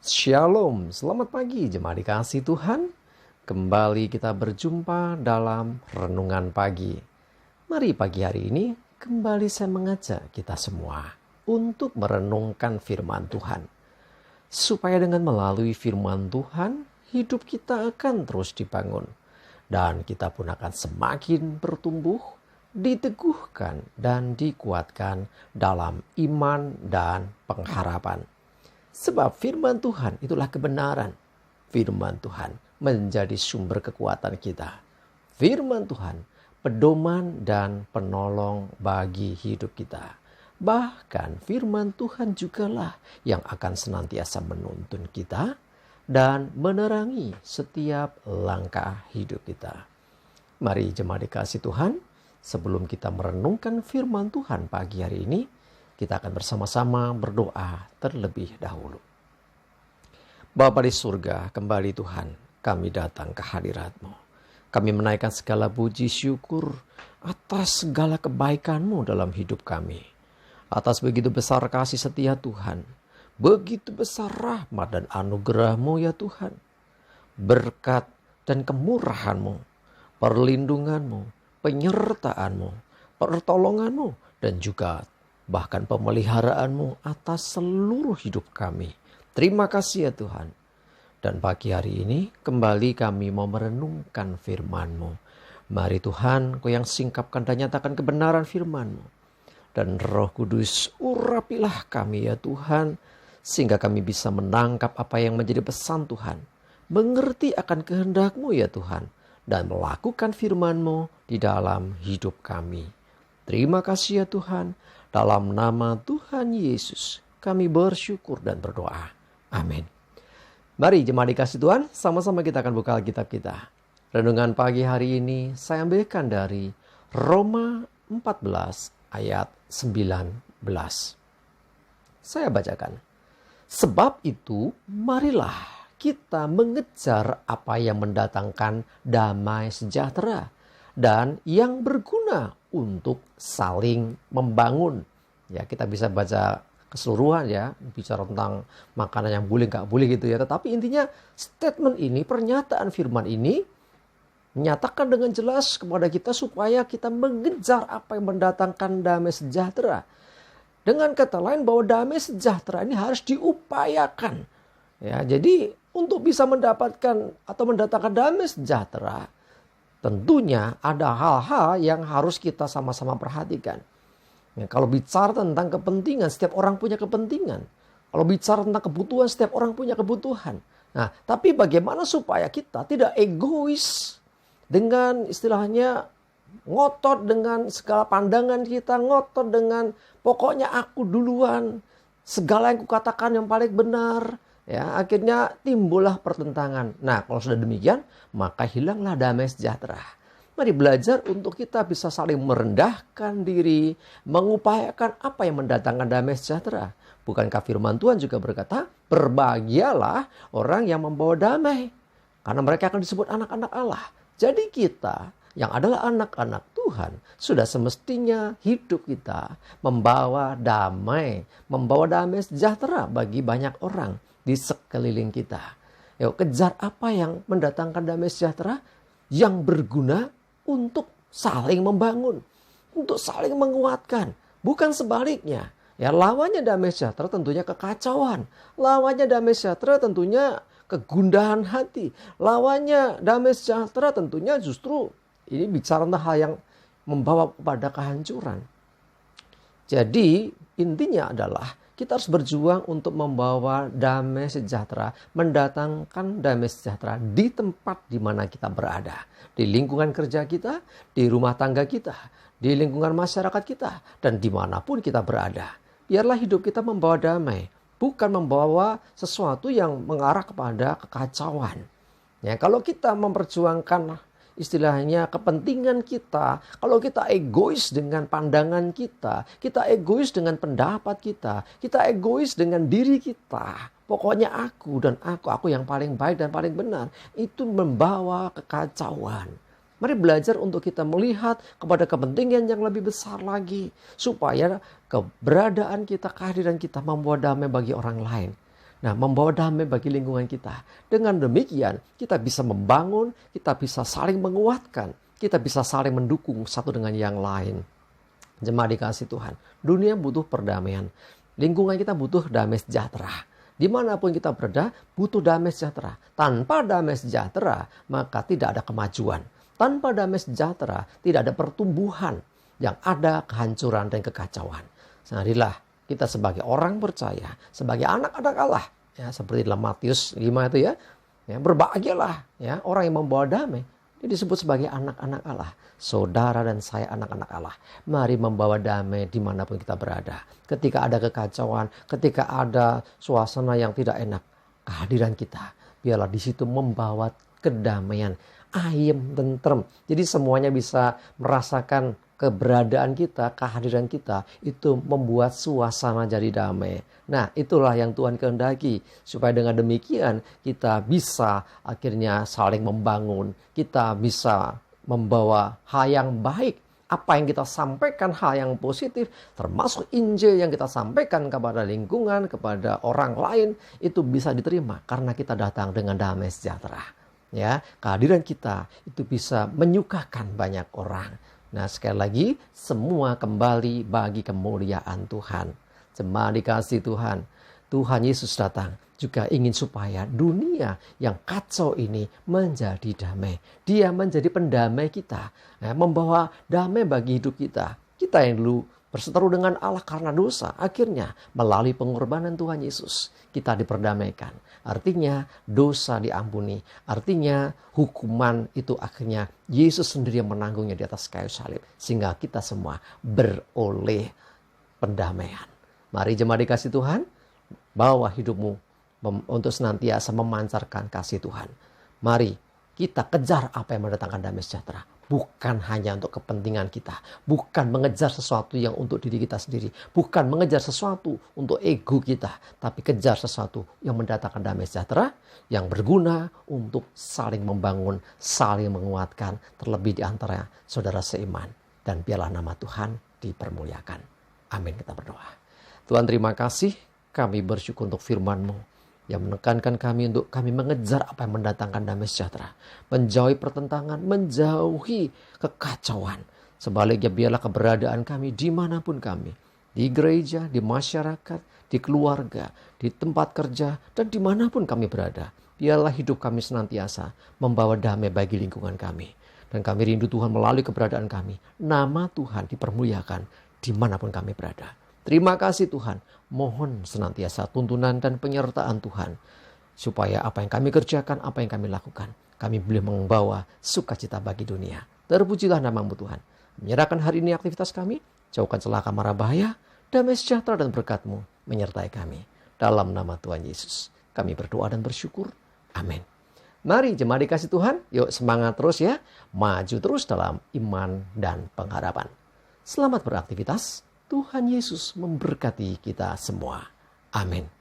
Shalom, selamat pagi jemaat dikasih Tuhan. Kembali kita berjumpa dalam renungan pagi. Mari pagi hari ini kembali saya mengajak kita semua untuk merenungkan firman Tuhan. Supaya dengan melalui firman Tuhan, hidup kita akan terus dibangun. Dan kita pun akan semakin bertumbuh, diteguhkan dan dikuatkan dalam iman dan pengharapan. Sebab firman Tuhan itulah kebenaran. Firman Tuhan menjadi sumber kekuatan kita. Firman Tuhan pedoman dan penolong bagi hidup kita. Bahkan firman Tuhan jugalah yang akan senantiasa menuntun kita dan menerangi setiap langkah hidup kita. Mari jemaat dikasih Tuhan, sebelum kita merenungkan firman Tuhan pagi hari ini, kita akan bersama-sama berdoa terlebih dahulu. Bapa di surga, kembali Tuhan, kami datang ke hadirat-Mu. Kami menaikkan segala puji syukur atas segala kebaikan-Mu dalam hidup kami. Atas begitu besar kasih setia Tuhan, begitu besar rahmat dan anugerah-Mu ya Tuhan. Berkat dan kemurahan-Mu, perlindungan-Mu, penyertaan-Mu, pertolongan-Mu, dan juga bahkan pemeliharaan-Mu atas seluruh hidup kami. Terima kasih ya Tuhan. Dan pagi hari ini kembali kami mau merenungkan firman-Mu. Mari Tuhan, Kau yang singkapkan dan nyatakan kebenaran firman-Mu. Dan Roh Kudus urapilah kami ya Tuhan, sehingga kami bisa menangkap apa yang menjadi pesan Tuhan. Mengerti akan kehendak-Mu ya Tuhan, dan melakukan firman-Mu di dalam hidup kami. Terima kasih ya Tuhan. Dalam nama Tuhan Yesus kami bersyukur dan berdoa. Amin. Mari jemaat dikasih Tuhan, sama-sama kita akan buka Alkitab kita. Renungan pagi hari ini saya ambilkan dari Roma 14 ayat 19. Saya bacakan. Sebab itu marilah kita mengejar apa yang mendatangkan damai sejahtera dan yang berguna untuk saling membangun. Ya, kita bisa baca keseluruhan ya, bicara tentang makanan yang boleh nggak boleh gitu ya. Tetapi intinya statement ini, pernyataan firman ini menyatakan dengan jelas kepada kita supaya kita mengejar apa yang mendatangkan damai sejahtera. Dengan kata lain bahwa damai sejahtera ini harus diupayakan. Ya, jadi untuk bisa mendapatkan atau mendatangkan damai sejahtera, tentunya ada hal-hal yang harus kita sama-sama perhatikan. Ya, kalau bicara tentang kepentingan, setiap orang punya kepentingan. Kalau bicara tentang kebutuhan, setiap orang punya kebutuhan. Nah, tapi bagaimana supaya kita tidak egois dengan istilahnya ngotot dengan segala pandangan kita, ngotot dengan pokoknya aku duluan, segala yang kukatakan yang paling benar. Ya, akhirnya timbullah pertentangan. Nah, kalau sudah demikian, maka hilanglah damai sejahtera. Mari belajar untuk kita bisa saling merendahkan diri, mengupayakan apa yang mendatangkan damai sejahtera. Bukankah firman Tuhan juga berkata, berbahagialah orang yang membawa damai, karena mereka akan disebut anak-anak Allah. Jadi kita yang adalah anak-anak Tuhan, sudah semestinya hidup kita membawa damai sejahtera bagi banyak orang di sekeliling kita. Yuk kejar apa yang mendatangkan damai sejahtera, yang berguna untuk saling membangun, untuk saling menguatkan. Bukan sebaliknya. Ya, lawannya damai sejahtera tentunya kekacauan. Lawannya damai sejahtera tentunya kegundahan hati. Lawannya damai sejahtera tentunya justru ini bicara tentang hal yang membawa kepada kehancuran. Jadi intinya adalah kita harus berjuang untuk membawa damai sejahtera, mendatangkan damai sejahtera di tempat di mana kita berada. Di lingkungan kerja kita, di rumah tangga kita, di lingkungan masyarakat kita, dan dimanapun kita berada. Biarlah hidup kita membawa damai, bukan membawa sesuatu yang mengarah kepada kekacauan. Ya, kalau kita memperjuangkan istilahnya kepentingan kita, kalau kita egois dengan pandangan kita egois dengan pendapat kita egois dengan diri kita, pokoknya aku dan aku yang paling baik dan paling benar, itu membawa kekacauan. Mari belajar untuk kita melihat kepada kepentingan yang lebih besar lagi, supaya keberadaan kita, kehadiran kita membawa damai bagi orang lain. Nah, membawa damai bagi lingkungan kita. Dengan demikian, kita bisa membangun, kita bisa saling menguatkan, kita bisa saling mendukung satu dengan yang lain. Jemaat dikasih Tuhan, dunia butuh perdamaian. Lingkungan kita butuh damai sejahtera. Dimanapun kita berada, butuh damai sejahtera. Tanpa damai sejahtera, maka tidak ada kemajuan. Tanpa damai sejahtera, tidak ada pertumbuhan. Yang ada kehancuran dan kekacauan. Marilah kita sebagai orang percaya, sebagai anak-anak Allah, ya, seperti dalam Matius 5 itu ya, berbahagialah ya orang yang membawa damai. Dia disebut sebagai anak-anak Allah. Saudara dan saya anak-anak Allah. Mari membawa damai dimanapun kita berada. Ketika ada kekacauan, ketika ada suasana yang tidak enak, kehadiran kita biarlah di situ membawa kedamaian, ayem, tentrem. Jadi semuanya bisa merasakan keberadaan kita, kehadiran kita itu membuat suasana jadi damai. Nah, itulah yang Tuhan kehendaki. Supaya dengan demikian kita bisa akhirnya saling membangun. Kita bisa membawa hal yang baik. Apa yang kita sampaikan, hal yang positif, termasuk Injil yang kita sampaikan kepada lingkungan, kepada orang lain, itu bisa diterima karena kita datang dengan damai sejahtera. Ya, kehadiran kita itu bisa menyukakan banyak orang. Nah, sekali lagi, semua kembali bagi kemuliaan Tuhan. Jemaat dikasih Tuhan, Tuhan Yesus datang juga ingin supaya dunia yang kacau ini menjadi damai. Dia menjadi pendamai kita, membawa damai bagi hidup kita. Kita yang dulu berseteru dengan Allah karena dosa, akhirnya melalui pengorbanan Tuhan Yesus, kita diperdamaikan. Artinya dosa diampuni. Artinya hukuman itu akhirnya Yesus sendiri yang menanggungnya di atas kayu salib. Sehingga kita semua beroleh pendamaian. Mari jemaat dikasih Tuhan, bawa hidupmu untuk senantiasa memancarkan kasih Tuhan. Mari kita kejar apa yang mendatangkan damai sejahtera. Bukan hanya untuk kepentingan kita. Bukan mengejar sesuatu yang untuk diri kita sendiri. Bukan mengejar sesuatu untuk ego kita. Tapi kejar sesuatu yang mendatangkan damai sejahtera. Yang berguna untuk saling membangun, saling menguatkan. Terlebih di antara saudara seiman. Dan biarlah nama Tuhan dipermuliakan. Amin, kita berdoa. Tuhan, terima kasih. Kami bersyukur untuk firman-Mu yang menekankan kami untuk kami mengejar apa yang mendatangkan damai sejahtera. Menjauhi pertentangan, menjauhi kekacauan. Sebaliknya biarlah keberadaan kami dimanapun kami. Di gereja, di masyarakat, di keluarga, di tempat kerja, dan dimanapun kami berada. Biarlah hidup kami senantiasa membawa damai bagi lingkungan kami. Dan kami rindu Tuhan melalui keberadaan kami. Nama Tuhan dipermuliakan dimanapun kami berada. Terima kasih Tuhan. Mohon senantiasa tuntunan dan penyertaan Tuhan. Supaya apa yang kami kerjakan, apa yang kami lakukan, kami boleh membawa sukacita bagi dunia. Terpujilah nama-Mu Tuhan. Menyerahkan hari ini aktivitas kami. Jauhkan celaka mara bahaya. Damai sejahtera dan berkat-Mu menyertai kami. Dalam nama Tuhan Yesus. Kami berdoa dan bersyukur. Amin. Mari jemaat dikasih Tuhan. Yuk semangat terus ya. Maju terus dalam iman dan pengharapan. Selamat beraktivitas. Tuhan Yesus memberkati kita semua. Amin.